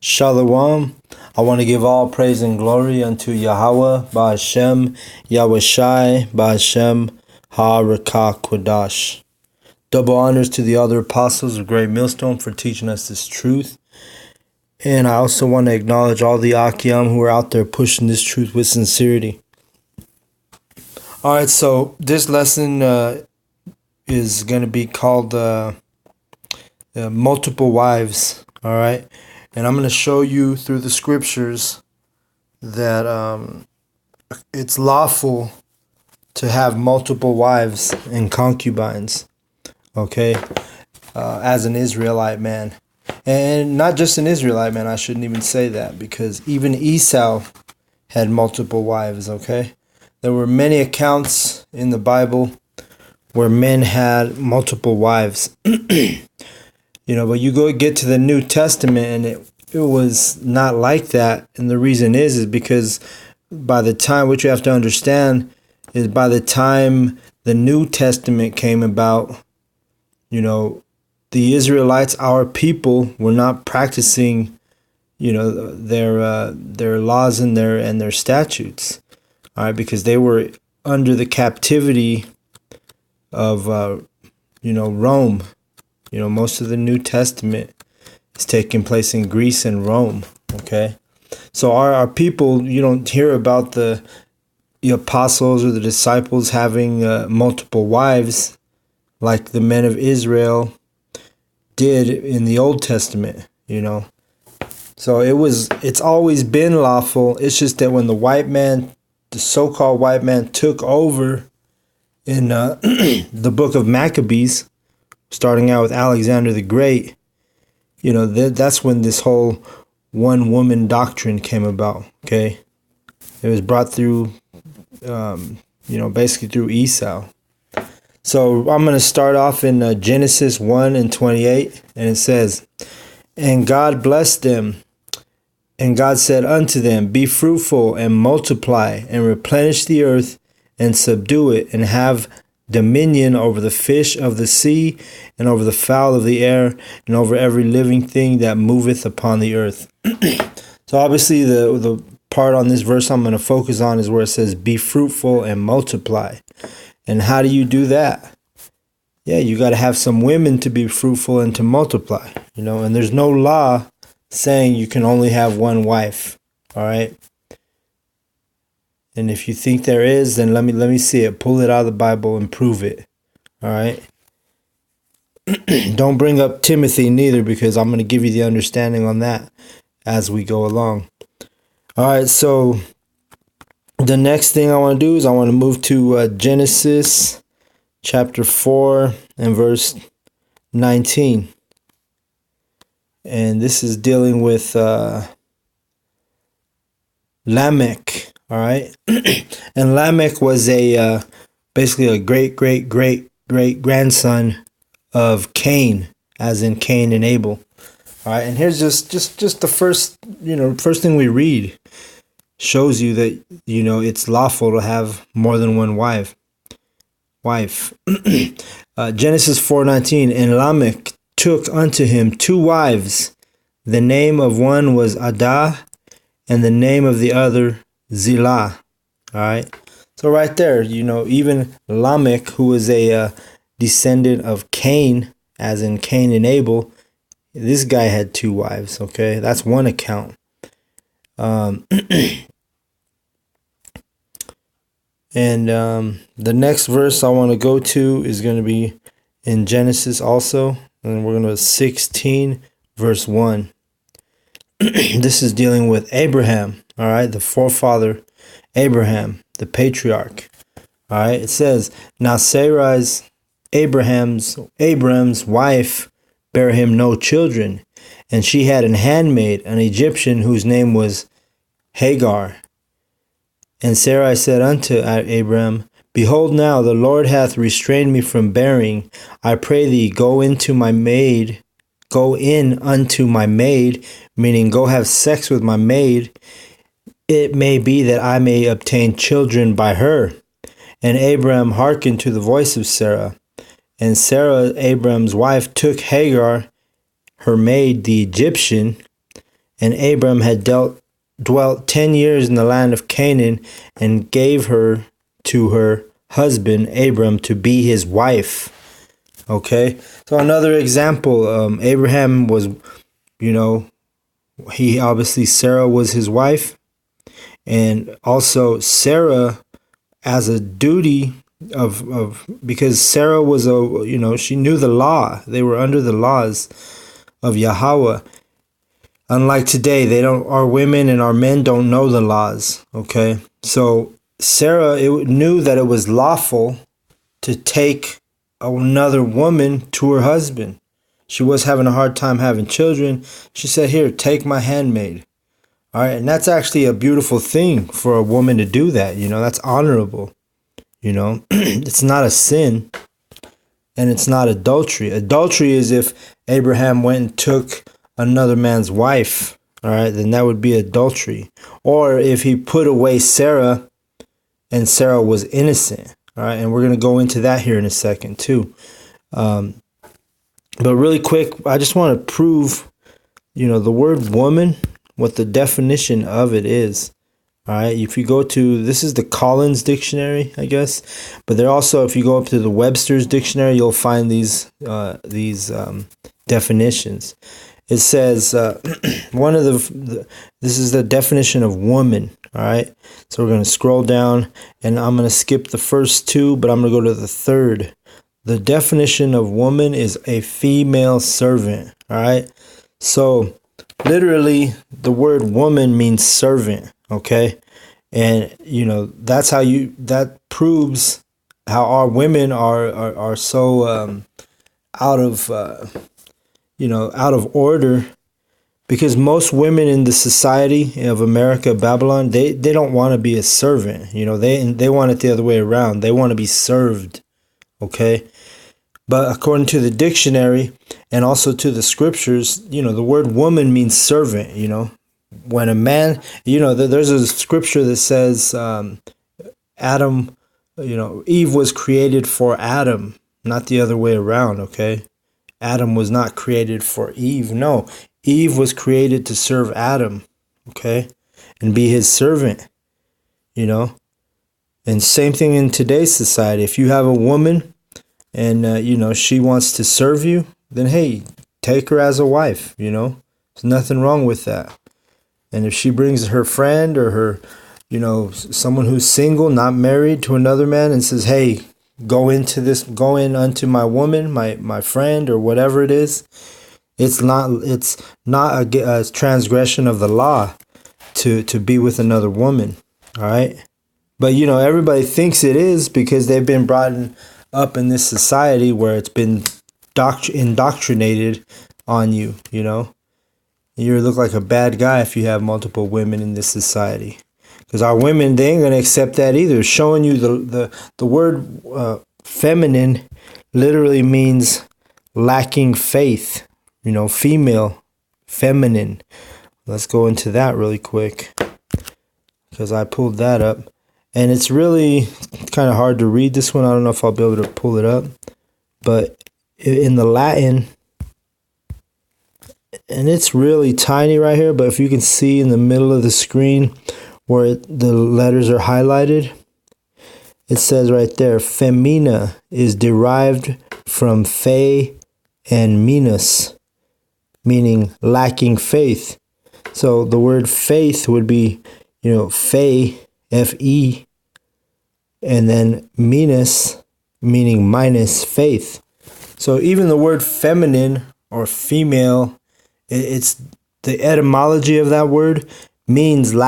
Shalom. I want to give all praise and glory unto Yahweh, Ba'ashem, Yahushai, Ba'ashem, Ha'arakah Kodash. Double honors to the other apostles of Great Millstone for teaching us this truth. And I also want to acknowledge all the Akim who are out there pushing this truth with sincerity. All right, so this lesson is going to be called Multiple Wives, all right? And I'm going to show you through the scriptures that it's lawful to have multiple wives and concubines, okay, as an Israelite man. And not just an Israelite man, I shouldn't even say that, because even Esau had multiple wives, okay? There were many accounts in the Bible where men had multiple wives. But you get to the New Testament and it was not like that. And the reason is because by the time, what you have to understand is by the time the New Testament came about, the Israelites, our people, were not practicing, their laws and their statutes. All right, because they were under the captivity of, Rome. Most of the New Testament is taking place in Greece and Rome, okay? So our people, you don't hear about the apostles or the disciples having multiple wives like the men of Israel did in the Old Testament, So it's always been lawful. It's just that when the so-called white man took over in the book of Maccabees, starting out with Alexander the Great, that's when this whole one-woman doctrine came about, okay? It was brought through, basically through Esau. So I'm going to start off in Genesis 1:28, and it says, "And God blessed them, and God said unto them, Be fruitful and multiply, and replenish the earth, and subdue it, and have dominion over the fish of the sea, and over the fowl of the air, and over every living thing that moveth upon the earth." So obviously the part on this verse I'm going to focus on is where it says, "Be fruitful and multiply." And how do you do that? Yeah, you got to have some women to be fruitful and to multiply, and there's no law saying you can only have one wife, all right? And if you think there is, then let me see it. Pull it out of the Bible and prove it. All right. Don't bring up Timothy neither, because I'm going to give you the understanding on that as we go along. All right. So the next thing I want to do is I want to move to Genesis chapter 4 and verse 19. And this is dealing with Lamech. All right. And Lamech was basically a great grandson of Cain, as in Cain and Abel. All right. And here's just the first thing we read shows you that, it's lawful to have more than one wife. Genesis 4:19, "And Lamech took unto him 2 wives. The name of one was Adah, and the name of the other Zillah." All right. So right there, even Lamech, who was a descendant of Cain, as in Cain and Abel, this guy had 2 wives. Okay. That's one account. And the next verse I want to go to is going to be in Genesis also. And we're going to 16 verse 1. This is dealing with Abraham, all right, the forefather Abraham, the patriarch. All right, it says, "Now Sarai's Abraham's wife bare him no children, and she had an handmaid, an Egyptian, whose name was Hagar. And Sarai said unto Abraham, Behold, now the Lord hath restrained me from bearing. I pray thee, go in unto my maid, meaning go have sex with my maid. It may be that I may obtain children by her. And Abraham hearkened to the voice of Sarah. And Sarah, Abraham's wife, took Hagar, her maid, the Egyptian, And Abram had dwelt 10 years in the land of Canaan, and gave her to her husband Abram to be his wife. Okay, so another example, Abraham was, he obviously, Sarah was his wife, and also Sarah, as a duty of because Sarah was she knew the law. They were under the laws of Yahweh. Unlike today, our women and our men don't know the laws. Okay, so Sarah knew that it was lawful to take another woman to her husband. She was having a hard time having children. She said, "Here, take my handmaid." All right, and that's actually a beautiful thing for a woman to do that. That's honorable. It's not a sin, and it's not adultery. Adultery is if Abraham went and took another man's wife. All right, then that would be adultery. Or if he put away Sarah, and Sarah was innocent. All right, and we're going to go into that here in a second too. But really quick, I just want to prove, the word woman, what the definition of it is. All right, if you go to, this is the Collins Dictionary, I guess, but there also, if you go up to the Webster's Dictionary, you'll find these definitions. It says this is the definition of woman. All right, so we're going to scroll down, and I'm going to skip the first two, but I'm going to go to the third. The definition of woman is a female servant. All right, so literally the word woman means servant. Okay, and that's how that proves how our women are so out of out of order, because most women in the society of America, Babylon, they don't want to be a servant. They want it the other way around. They want to be served. Okay, but according to the dictionary and also to the scriptures, the word woman means servant. When a man, there's a scripture that says Adam, Eve was created for Adam, not the other way around. Okay, Adam was not created for Eve. No, Eve was created to serve Adam. Okay, and be his servant. And same thing in today's society. If you have a woman and she wants to serve you, then hey, take her as a wife. There's nothing wrong with that. And if she brings her friend or her, someone who's single, not married, to another man and says, "Hey, go in unto my woman, my friend," or whatever it is, it's not a transgression of the law to be with another woman. All right, but everybody thinks it is because they've been brought up in this society where it's been indoctrinated on you. You look like a bad guy if you have multiple women in this society. Because our women, they ain't going to accept that either. Showing you the word feminine literally means lacking faith. Female, feminine. Let's go into that really quick, because I pulled that up. And it's really kind of hard to read this one. I don't know if I'll be able to pull it up. But in the Latin, and it's really tiny right here, but if you can see in the middle of the screen where the letters are highlighted, it says right there, femina is derived from fe and minus, meaning lacking faith. So the word faith would be, fe, F-E, and then minus, meaning minus faith. So even the word feminine or female, it's the etymology of that word means